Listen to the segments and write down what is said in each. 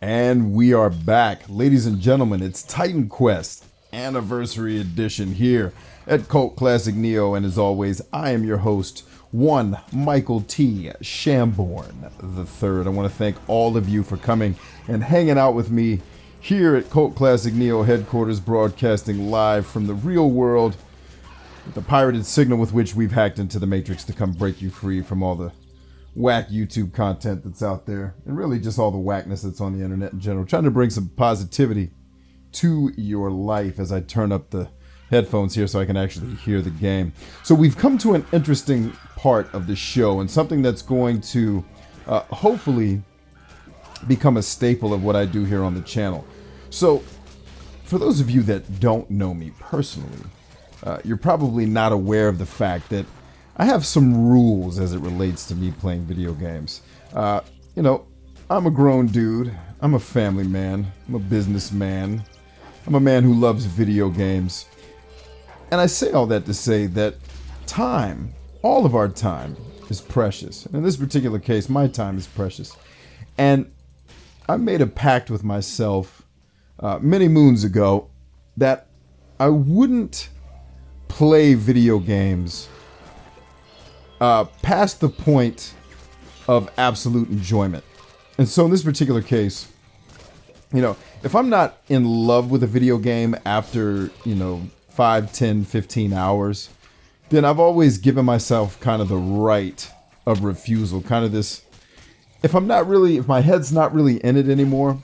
And we are back. Ladies and gentlemen, it's Titan Quest Anniversary Edition here at Cult Classic Neo. And as always, I am your host, one Michael T. Shamborn III. I want to thank all of you for coming and hanging out with me here at Cult Classic Neo headquarters, broadcasting live from the real world with the pirated signal with which we've hacked into the Matrix to come break you free from all the whack YouTube content that's out there, and really just all the whackness that's on the internet in general. Trying to bring some positivity to your life as I turn up the headphones here so I can actually hear the game. So we've come to an interesting part of the show, and something that's going to hopefully become a staple of what I do here on the channel. So for those of you that don't know me personally, you're probably not aware of the fact that I have some rules as it relates to me playing video games. You know, I'm a grown dude. I'm a family man. I'm a businessman. I'm a man who loves video games. And I say all that to say that time, all of our time, is precious. And in this particular case, my time is precious. And I made a pact with myself many moons ago that I wouldn't play video games past the point of absolute enjoyment. And so in this particular case, you know, if I'm not in love with a video game after, 5, 10, 15 hours, then I've always given myself kind of the right of refusal. Kind of this, if my head's not really in it anymore,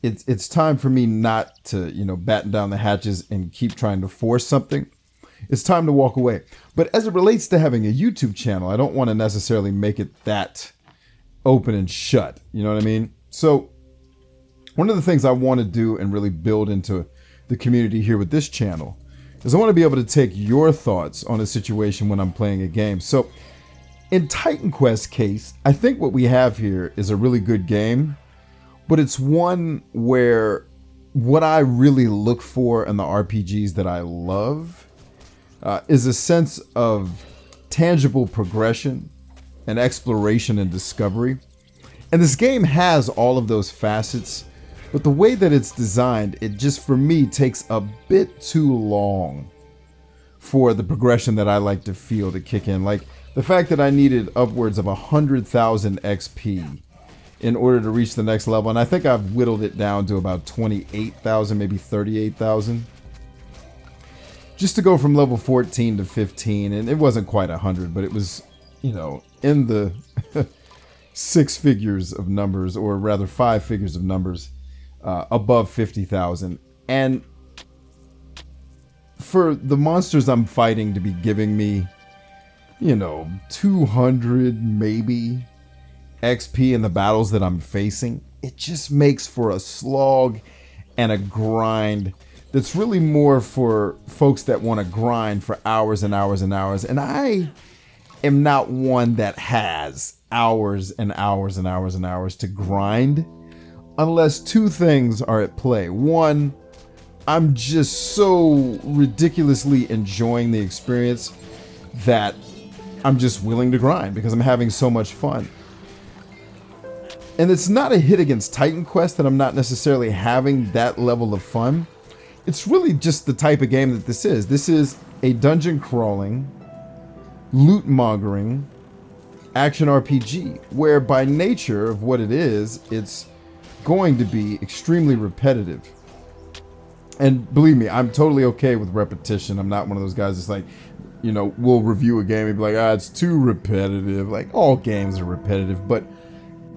it's time for me not to, batten down the hatches and keep trying to force something. It's time to walk away. But as it relates to having a YouTube channel, I don't want to necessarily make it that open and shut. You know what I mean? So one of the things I want to do and really build into the community here with this channel is I want to be able to take your thoughts on a situation when I'm playing a game. So in Titan Quest case, I think what we have here is a really good game, but it's one where what I really look for in the RPGs that I love is a sense of tangible progression and exploration and discovery. And this game has all of those facets, but the way that it's designed, it just, for me, takes a bit too long for the progression that I like to feel to kick in. Like the fact that I needed upwards of 100,000 XP in order to reach the next level. And I think I've whittled it down to about 28,000, maybe 38,000. Just to go from level 14 to 15, and it wasn't quite 100, but it was, in the 6 figures of numbers, or rather 5 figures of numbers, above 50,000. And for the monsters I'm fighting to be giving me, 200 maybe XP in the battles that I'm facing, it just makes for a slog and a grind that's really more for folks that want to grind for hours and hours and hours. And I am not one that has hours and hours and hours and hours to grind unless two things are at play. One, I'm just so ridiculously enjoying the experience that I'm just willing to grind because I'm having so much fun. And it's not a hit against Titan Quest that I'm not necessarily having that level of fun. It's really just the type of game that this is. This is a dungeon crawling, loot mongering action RPG, where by nature of what it is, it's going to be extremely repetitive. And believe me, I'm totally okay with repetition. I'm not one of those guys that's like, we'll review a game and be like, it's too repetitive. Like, all games are repetitive. But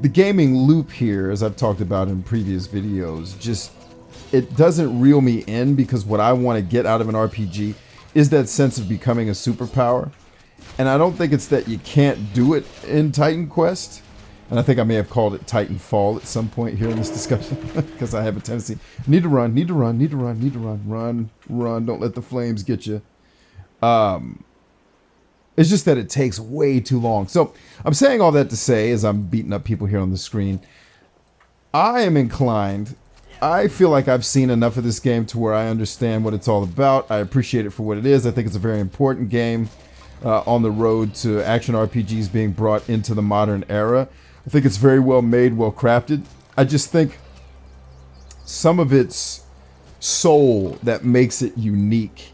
the gaming loop here, as I've talked about in previous videos, just, it doesn't reel me in, because what I want to get out of an RPG is that sense of becoming a superpower. And I don't think it's that you can't do it in Titan Quest. And I think I may have called it Titanfall at some point here in this discussion, because I have a tendency, need to run, run, don't let the flames get you. It's just that it takes way too long. So I'm saying all that to say, as I'm beating up people here on the screen, I am inclined, I feel like I've seen enough of this game to where I understand what it's all about. I appreciate it for what it is. I think it's a very important game on the road to action RPGs being brought into the modern era. I think it's very well made, well crafted. I just think some of its soul that makes it unique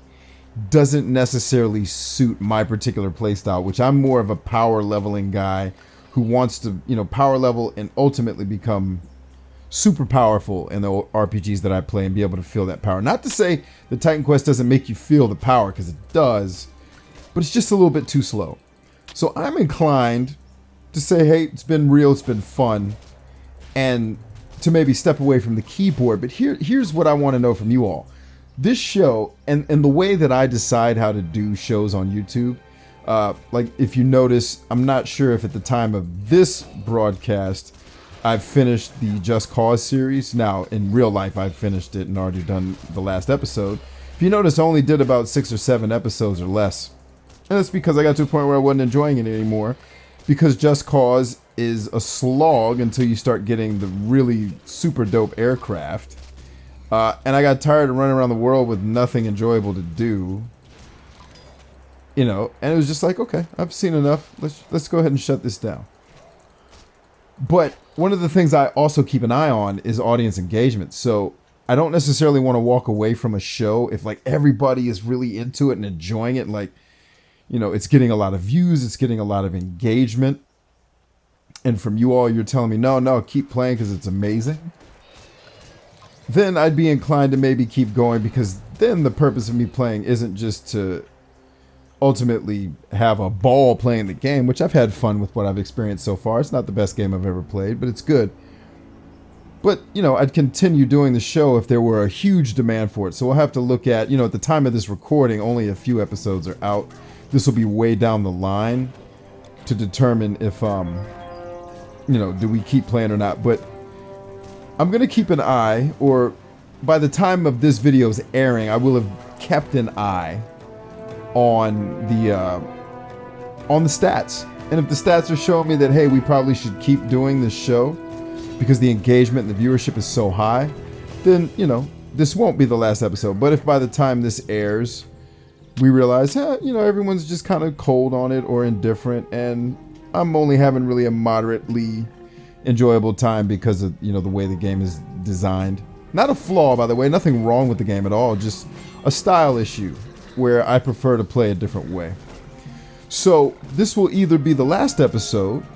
doesn't necessarily suit my particular playstyle, which I'm more of a power leveling guy who wants to, power level and ultimately become super powerful in the RPGs that I play and be able to feel that power. Not to say that Titan Quest doesn't make you feel the power, because it does, but it's just a little bit too slow. So I'm inclined to say, hey, it's been real, it's been fun, and to maybe step away from the keyboard. But here's what I want to know from you all. This show, and the way that I decide how to do shows on YouTube, like if you notice, I'm not sure if at the time of this broadcast I've finished the Just Cause series. Now, in real life, I've finished it and already done the last episode. If you notice, I only did about 6 or 7 episodes or less. And that's because I got to a point where I wasn't enjoying it anymore. Because Just Cause is a slog until you start getting the really super dope aircraft. And I got tired of running around the world with nothing enjoyable to do. And it was just like, okay, I've seen enough. Let's go ahead and shut this down. But one of the things I also keep an eye on is audience engagement. So I don't necessarily want to walk away from a show if like everybody is really into it and enjoying it. And like, it's getting a lot of views, it's getting a lot of engagement. And from you all, you're telling me, no, keep playing because it's amazing. Then I'd be inclined to maybe keep going, because then the purpose of me playing isn't just to ultimately have a ball playing the game, which I've had fun with what I've experienced so far. It's not the best game I've ever played, but it's good. But, I'd continue doing the show if there were a huge demand for it. So we'll have to look at, at the time of this recording, only a few episodes are out. This will be way down the line to determine if, do we keep playing or not. But I'm going to keep an eye, or by the time of this video's airing, I will have kept an eye on the stats. And if the stats are showing me that, hey, we probably should keep doing this show because the engagement and the viewership is so high, then, this won't be the last episode. But if by the time this airs, we realize, everyone's just kind of cold on it or indifferent, and I'm only having really a moderately enjoyable time because of, the way the game is designed. Not a flaw, by the way, nothing wrong with the game at all, just a style issue where I prefer to play a different way. So this will either be the last episode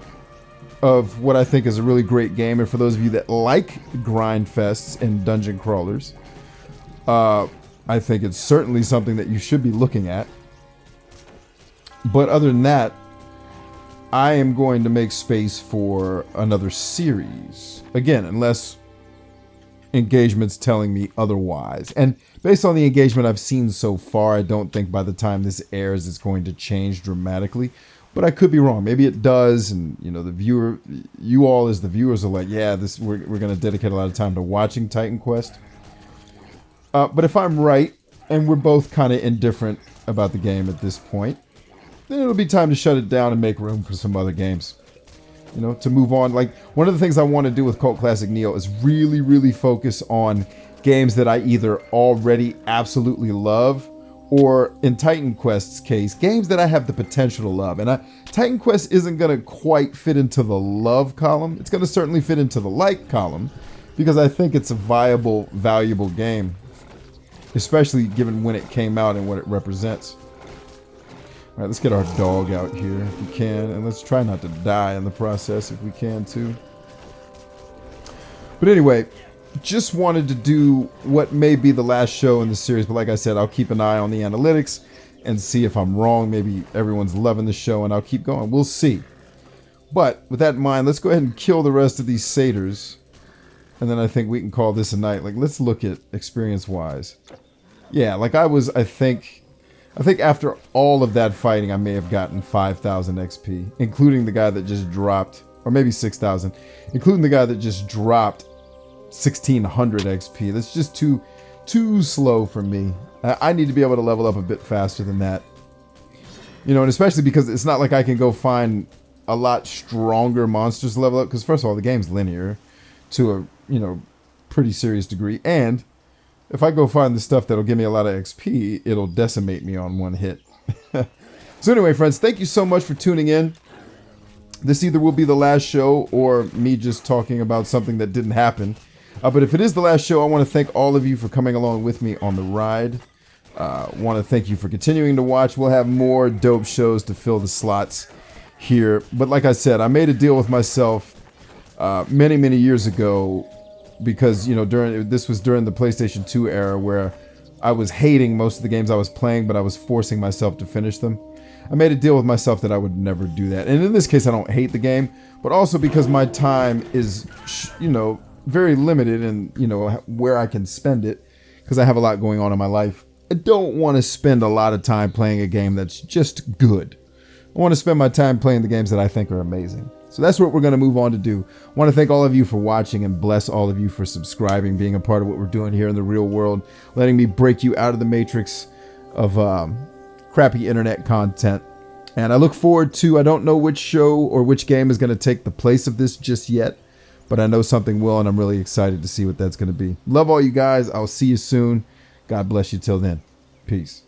of what I think is a really great game, and for those of you that like grind fests and dungeon crawlers, I think it's certainly something that you should be looking at. But other than that, I am going to make space for another series. Again, unless engagement's telling me otherwise. And based on the engagement I've seen so far, I don't think by the time this airs it's going to change dramatically. But I could be wrong. Maybe it does, and the viewer, you all as the viewers are like, yeah, we're going to dedicate a lot of time to watching Titan Quest. But if I'm right, and we're both kind of indifferent about the game at this point, then it'll be time to shut it down and make room for some other games. To move on. Like, one of the things I want to do with Cult Classic Neo is really, really focus on games that I either already absolutely love, or in Titan Quest's case, games that I have the potential to love. And Titan Quest isn't going to quite fit into the love column. It's going to certainly fit into the like column, because I think it's a viable, valuable game, especially given when it came out and what it represents. All right, let's get our dog out here if we can, and let's try not to die in the process if we can too. But anyway, just wanted to do what may be the last show in the series, but like I said, I'll keep an eye on the analytics and see if I'm wrong. Maybe everyone's loving the show and I'll keep going. We'll see. But with that in mind, let's go ahead and kill the rest of these satyrs, and then I think we can call this a night. Like, let's look at experience-wise. Yeah, like I think after all of that fighting, I may have gotten 5,000 XP, including the guy that just dropped, or maybe 6,000, including the guy that just dropped 1,600 XP. That's just too slow for me. I need to be able to level up a bit faster than that. And especially because it's not like I can go find a lot stronger monsters to level up, because first of all, the game's linear to a, pretty serious degree, and if I go find the stuff that'll give me a lot of XP, it'll decimate me on one hit. So anyway, friends, thank you so much for tuning in. This either will be the last show or me just talking about something that didn't happen. But if it is the last show, I want to thank all of you for coming along with me on the ride. Want to thank you for continuing to watch. We'll have more dope shows to fill the slots here. But like I said, I made a deal with myself many years ago, because this was during the PlayStation 2 era, where I was hating most of the games I was playing, but I was forcing myself to finish them. I made a deal with myself that I would never do that. And in this case, I don't hate the game, but also because my time is, very limited in, where I can spend it, because I have a lot going on in my life. I don't want to spend a lot of time playing a game that's just good. I want to spend my time playing the games that I think are amazing. So that's what we're going to move on to do. I want to thank all of you for watching, and bless all of you for subscribing, being a part of what we're doing here in the real world, letting me break you out of the matrix of crappy internet content. And I look forward to, I don't know which show or which game is going to take the place of this just yet, but I know something will, and I'm really excited to see what that's going to be. Love all you guys. I'll see you soon. God bless you till then. Peace.